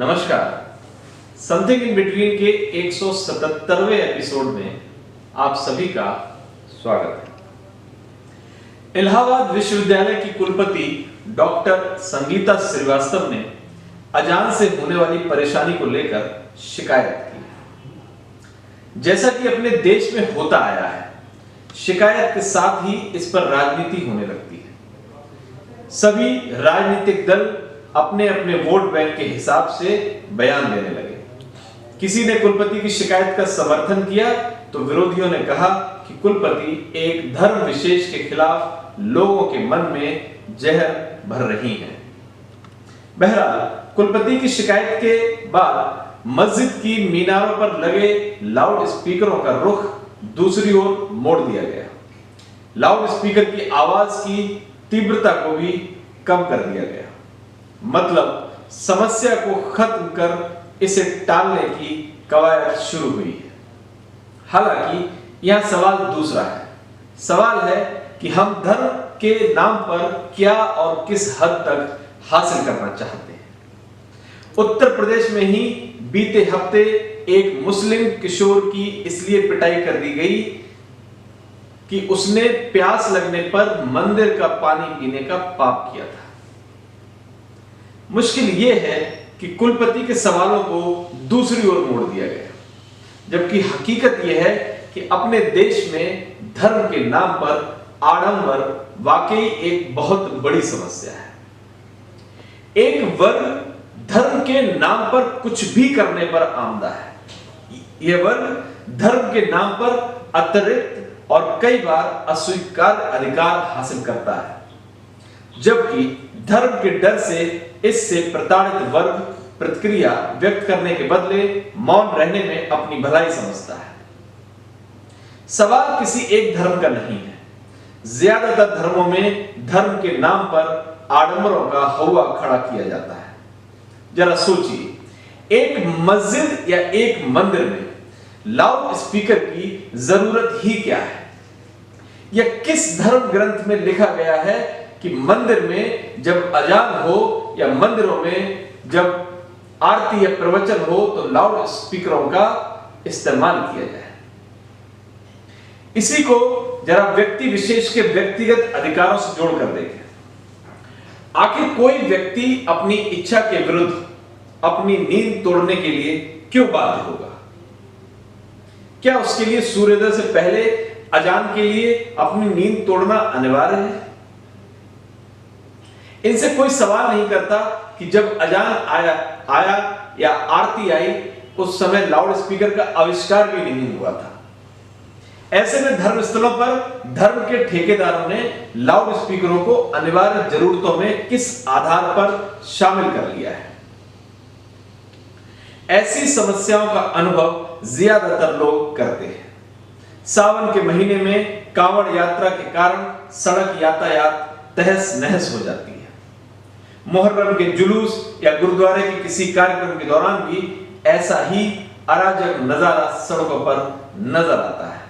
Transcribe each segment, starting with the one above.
नमस्कार। Something in between के 177वें episode में आप सभी का स्वागत है। इलाहाबाद विश्वविद्यालय की कुलपति डॉक्टर संगीता श्रीवास्तव ने अजान से होने वाली परेशानी को लेकर शिकायत की। जैसा कि अपने देश में होता आया है, शिकायत के साथ ही इस पर राजनीति होने लगती है। सभी राजनीतिक दल अपने अपने वोट बैंक के हिसाब से बयान देने लगे। किसी ने कुलपति की शिकायत का समर्थन किया तो विरोधियों ने कहा कि कुलपति एक धर्म विशेष के खिलाफ लोगों के मन में जहर भर रही हैं। बहरहाल, कुलपति की शिकायत के बाद मस्जिद की मीनारों पर लगे लाउड स्पीकरों का रुख दूसरी ओर मोड़ दिया गया। लाउड स्पीकर की आवाज की तीव्रता को भी कम कर दिया गया। मतलब समस्या को खत्म कर इसे टालने की कवायद शुरू हुई है। हालांकि यह सवाल दूसरा है। सवाल है कि हम धर्म के नाम पर क्या और किस हद तक हासिल करना चाहते हैं। उत्तर प्रदेश में ही बीते हफ्ते एक मुस्लिम किशोर की इसलिए पिटाई कर दी गई कि उसने प्यास लगने पर मंदिर का पानी पीने का पाप किया था। मुश्किल यह है कि कुलपति के सवालों को दूसरी ओर मोड़ दिया गया, जबकि हकीकत यह है कि अपने देश में धर्म के नाम पर आडंबर वाकई एक बहुत बड़ी समस्या है। एक वर्ग धर्म के नाम पर कुछ भी करने पर आमदा है। यह वर्ग धर्म के नाम पर अतिरिक्त और कई बार अस्वीकार्य अधिकार हासिल करता है, जबकि धर्म के डर से इससे प्रताड़ित वर्ग प्रतिक्रिया व्यक्त करने के बदले मौन रहने में अपनी भलाई समझता है। सवाल किसी एक धर्म का नहीं है। ज्यादातर धर्मों में धर्म के नाम पर आडंबरों का हौवा खड़ा किया जाता है। जरा सोचिए, एक मस्जिद या एक मंदिर में लाउड स्पीकर की जरूरत ही क्या है? या किस धर्म ग्रंथ में लिखा गया है कि मंदिर में जब अजान हो या मंदिरों में जब आरती या प्रवचन हो तो लाउड स्पीकरों का इस्तेमाल किया जाए? इसी को जरा व्यक्ति विशेष के व्यक्तिगत अधिकारों से जोड़कर देखें। आखिर कोई व्यक्ति अपनी इच्छा के विरुद्ध अपनी नींद तोड़ने के लिए क्यों बाध्य होगा? क्या उसके लिए सूर्योदय से पहले अजान के लिए अपनी नींद तोड़ना अनिवार्य है? इनसे कोई सवाल नहीं करता कि जब अजान आया या आरती आई उस समय लाउड स्पीकर का आविष्कार भी नहीं हुआ था। ऐसे में धर्मस्थलों पर धर्म के ठेकेदारों ने लाउड स्पीकरों को अनिवार्य जरूरतों में किस आधार पर शामिल कर लिया है? ऐसी समस्याओं का अनुभव ज्यादातर लोग करते हैं। सावन के महीने में कांवड़ यात्रा के कारण सड़क यातायात तहस नहस हो जाती है। मुहर्रम के जुलूस या गुरुद्वारे के किसी कार्यक्रम के दौरान भी ऐसा ही अराजक नजारा सड़कों पर नजर आता है।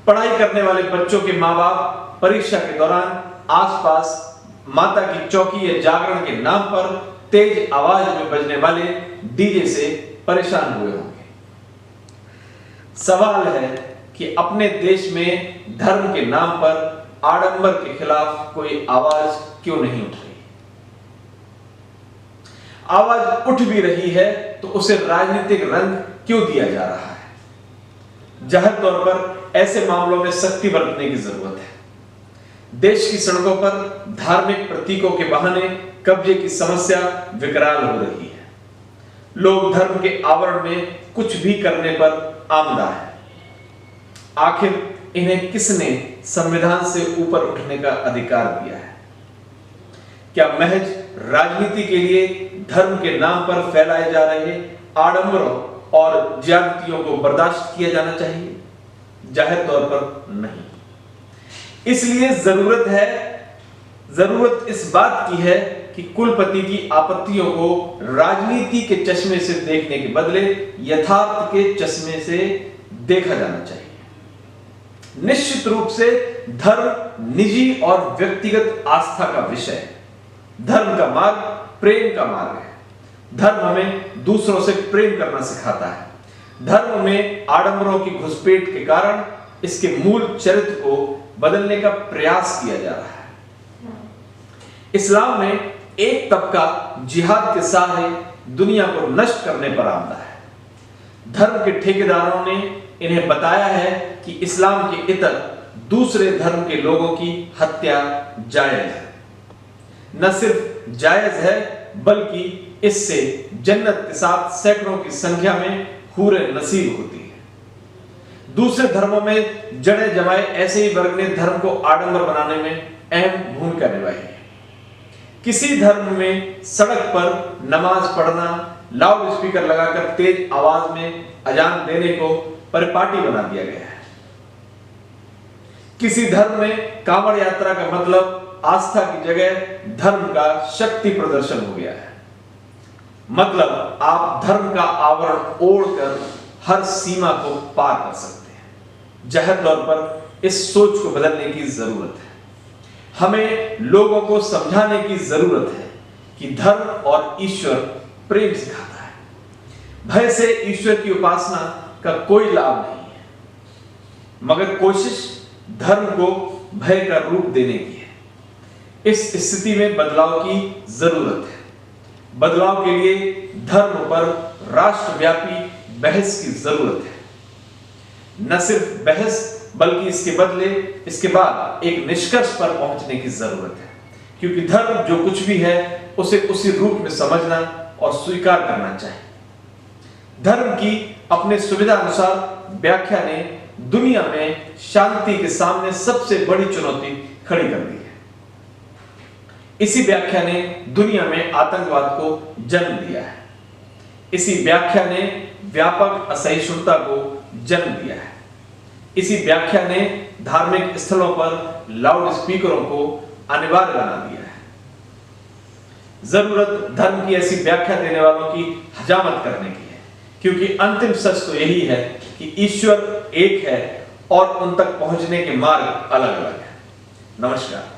पढ़ाई करने वाले बच्चों के मां बाप परीक्षा के दौरान आसपास माता की चौकी या जागरण के नाम पर तेज आवाज में बजने वाले डीजे से परेशान हुए होंगे। सवाल है कि अपने देश में धर्म के नाम पर आडंबर के खिलाफ कोई आवाज क्यों नहीं उठ रही? आवाज उठ भी रही है तो उसे राजनीतिक रंग क्यों दिया जा रहा है? जाहिर तौर पर ऐसे मामलों में सख्ती बरतने की जरूरत है। देश की सड़कों पर धार्मिक प्रतीकों के बहाने कब्जे की समस्या विकराल हो रही है। लोग धर्म के आवरण में कुछ भी करने पर आमदा है। आखिर इन्हें किसने संविधान से ऊपर उठने का अधिकार दिया है? क्या महज राजनीति के लिए धर्म के नाम पर फैलाए जा रहे आडंबरों और ज्यादतियों को बर्दाश्त किया जाना चाहिए? जाहिर तौर पर नहीं। इसलिए जरूरत इस बात की है कि कुलपति की आपत्तियों को राजनीति के चश्मे से देखने के बदले यथार्थ के चश्मे से देखा जाना चाहिए। निश्चित रूप से धर्म निजी और व्यक्तिगत आस्था का विषय है। धर्म का मार्ग प्रेम का मार्ग है। धर्म हमें दूसरों से प्रेम करना सिखाता है। धर्म में आडंबरों की घुसपैठ के कारण इसके मूल चरित्र को बदलने का प्रयास किया जा रहा है। इस्लाम में एक तबका जिहाद के सहारे दुनिया को नष्ट करने पर आमदा है। धर्म के ठेकेदारों ने इन्हें बताया है कि इस्लाम के इतर दूसरे धर्म के लोगों की हत्या जायज है। न सिर्फ जायज है बल्कि इससे जन्नत के साथ सैकड़ों की संख्या में हूरें नसीब होती है। दूसरे धर्मों में जड़े जमाए ऐसे ही वर्ग ने धर्म को आडंबर बनाने में अहम भूमिका निभाई है। किसी धर्म में सड़क पर नमाज पढ़ना, लाउड स्पीकर लगाकर तेज आवाज में अजान देने को परिपाटी बना दिया गया है। किसी धर्म में कांवड़ यात्रा का मतलब आस्था की जगह धर्म का शक्ति प्रदर्शन हो गया है। मतलब आप धर्म का आवरण ओढ़कर हर सीमा को पार कर सकते हैं। जाहिर तौर पर इस सोच को बदलने की जरूरत है। हमें लोगों को समझाने की जरूरत है कि धर्म और ईश्वर प्रेम सिखाता है। भय से ईश्वर की उपासना का कोई लाभ नहीं है, मगर कोशिश धर्म को भय का रूप देने की है। इस स्थिति में बदलाव की जरूरत है। बदलाव के लिए धर्म पर राष्ट्रव्यापी बहस की जरूरत है। न सिर्फ बहस बल्कि इसके बाद एक निष्कर्ष पर पहुंचने की जरूरत है, क्योंकि धर्म जो कुछ भी है उसे उसी रूप में समझना और स्वीकार करना चाहिए। धर्म की अपने सुविधा अनुसार व्याख्या ने दुनिया में शांति के सामने सबसे बड़ी चुनौती खड़ी कर दी है। इसी व्याख्या ने दुनिया में आतंकवाद को जन्म दिया है। इसी व्याख्या ने व्यापक असहिष्णुता को जन्म दिया है। इसी व्याख्या ने धार्मिक स्थलों पर लाउड स्पीकरों को अनिवार्य बना दिया है। जरूरत धर्म की ऐसी व्याख्या देने वालों की हजामत करने की है, क्योंकि अंतिम सच तो यही है कि ईश्वर एक है और उन तक पहुंचने के मार्ग अलग अलग है। नमस्कार।